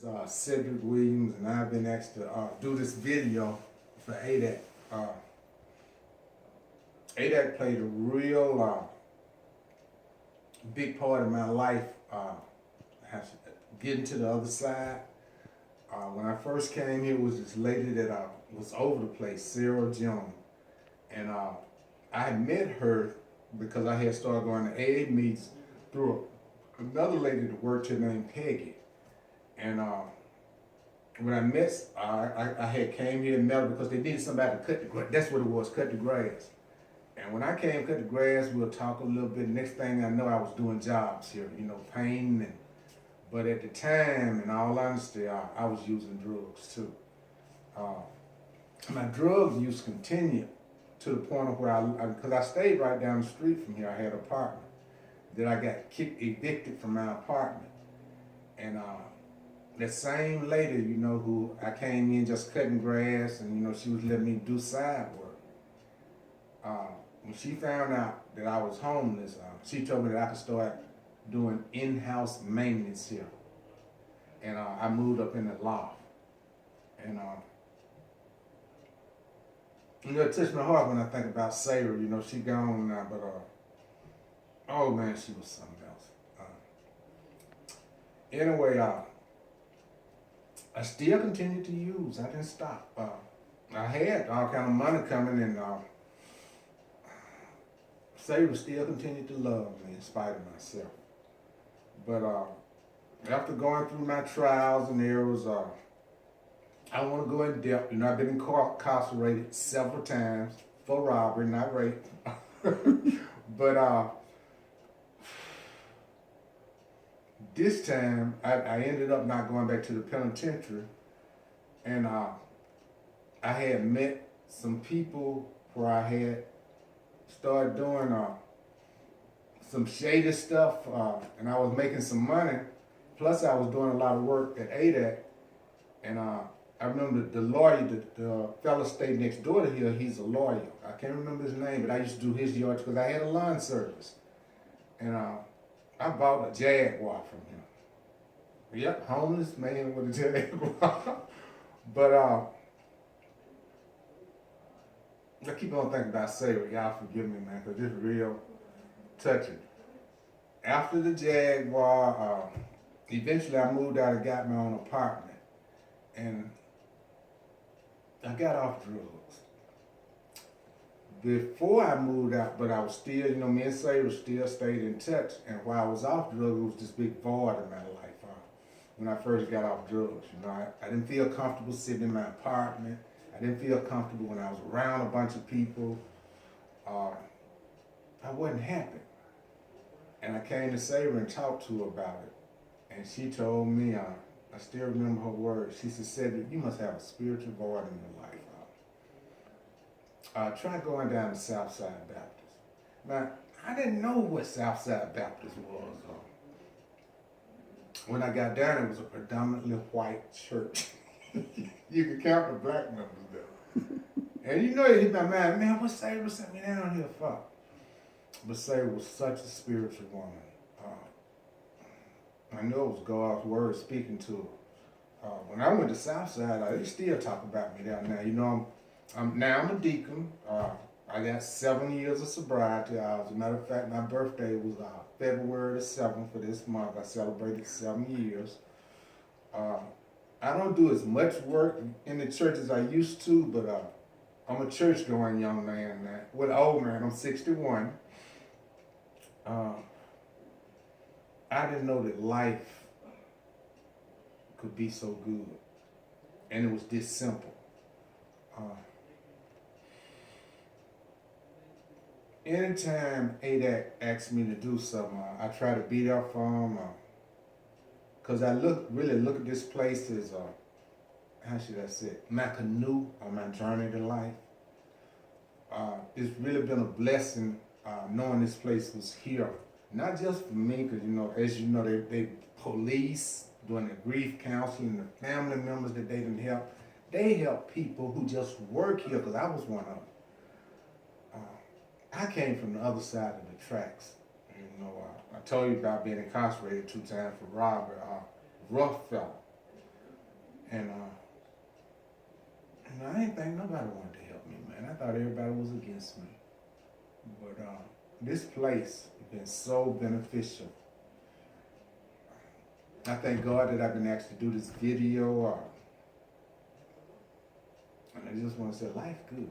Cedrick Williams, and I've been asked to do this video for ADAC. ADAC played a real big part of my life, getting to the other side. When I first came here, was this lady that was over the place, Sarah Jones. And I had met her because I had started going to AA meets through another lady that worked here named Peggy. And when I met, I had came here and met her because they needed somebody to cut the grass. That's what it was, cut the grass. And when I came cut the grass, we'll talk a little bit. Next thing I know, I was doing jobs here, you know, painting. But at the time, in all honesty, I was using drugs too. My drug use continued to the point of where because I stayed right down the street from here. I had an apartment. Then I got evicted from my apartment. And that same lady, you know, who I came in just cutting grass, and, you know, she was letting me do side work. When she found out that I was homeless, she told me that I could start doing in-house maintenance here. And I moved up in the loft. And you know, it touched my heart when I think about Sarah. You know, she gone now, but oh man, she was something else. Anyway, I still continued to use. I didn't stop. I had all kind of money coming, and Sarah still continued to love me in spite of myself. But after going through my trials and errors, I don't want to go in depth. You know, I've been incarcerated several times for robbery, not rape. But this time, I ended up not going back to the penitentiary. And I had met some people where I had started doing some shady stuff, and I was making some money. Plus, I was doing a lot of work at ADAC. And I remember the lawyer, the fellow stayed next door to here, he's a lawyer. I can't remember his name, but I used to do his yard because I had a lawn service. And I bought a Jaguar from him. Yep, homeless man with a Jaguar. But I keep on thinking about Sarah. Y'all forgive me, man, because this is real touching. After the Jaguar, eventually I moved out and got my own apartment. And I got off drugs. Before I moved out, but I was still, you know, me and Sarah still stayed in touch. And while I was off drugs, it was this big void in my life. When I first got off drugs, you know, I didn't feel comfortable sitting in my apartment. I didn't feel comfortable when I was around a bunch of people. I wasn't happy. And I came to Sarah and talked to her about it. And she told me, I still remember her words. She said, Cedrick, you must have a spiritual void in your life. Try going down to Southside Baptist. Now, I didn't know what Southside Baptist was. When I got down, it was a predominantly white church. You could count the black members there. And you know, it hit my mind, man, what Sarah sent me down here for? But Sarah was such a spiritual woman. I know it was God's word speaking to her. When I went to Southside, they still talk about me down there. You know, I'm a deacon. I got 7 years of sobriety. As a matter of fact, my birthday was February the 7th for this month. I celebrated 7 years. I don't do as much work in the church as I used to, but I'm a church-going young man now. Well, old man, I'm 61. I didn't know that life could be so good, and it was this simple. Anytime ADAC asks me to do something, I try to be there for them, because I really look at this place as, how should I say it, my canoe on my journey to life. It's really been a blessing knowing this place was here. Not just for me, because, you know, as you know, they police, doing the grief counseling, the family members that they didn't help. They help people who just work here, because I was one of them. I came from the other side of the tracks. You know, I told you about being incarcerated 2 times for robbery. Rough fella. And I didn't think nobody wanted to help me, man. I thought everybody was against me. But this place has been so beneficial. I thank God that I've been asked to do this video. And I just want to say, life good.